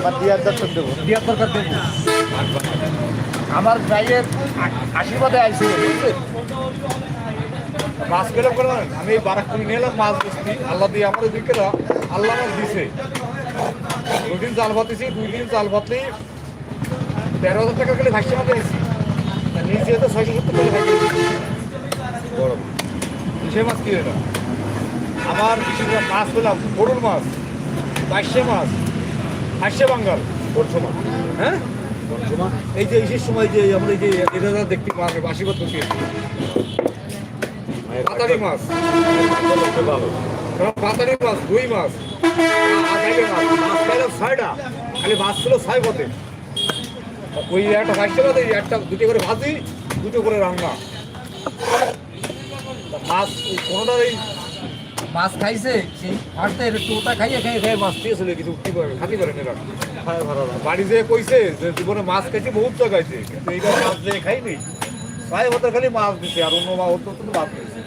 আমার দিয়ার দরকার দেবো। দিয়ার দরকার দেবো। আমার ভাইয়ের আশীর্বাদে আইসি বুঝলেন। মাছ পেলাম করে আমি এই বারাকপুরি নিয়ে এলাম মাছ বেশি আল্লাহ দিয়ে আমাদের দিকে আল্লাহ মাছ দিছে। 2 দিন জাল ভাতেছি, 2 দিন জাল ভাতলে 13,000 টাকা করে ভাইসে মাঝে এসেছি। নিচে তো 670 টাকা ভাইসে বড় সে মাছ কি এটা আমার বিশেষ মাছ পেলাম বড়ুর মাছ, বাইশে মাছ, হাসে বাঙ্গাল, বর্ষমা। হ্যাঁ এই যে এই সময় যে আমরা এই যে এটা দেখতে মাছ আশীর্বাদ করতে পাতারি মাছ, পাতারি মাছ, রুই মাছ, আগাইলে মাছ, মাছ পাইলাম 6টা, খালি মাছ ছিল 6 পথে। ওই একটা ভাইসে মাছ, একটা 2টো করে ভাজি, 2টো করে রান্না। মাছ কোনোটা এই মাছ খাইছে সেই ফাটতে টোটা খাইয়ে খাইয়ে খাইয়ে মাছ দিয়েছিল কিছু উঠতে পারে খাতে পারে না বাড়ি যেয়ে কইছে যে জীবনে মাছ খাইছে বহুত জায়গাইছে কিন্তু এইবার মাছ যেয়ে খাইনি 6 বছর খালি মাছ দিছে আর অন্য মাছ তো বাদ দিয়েছে।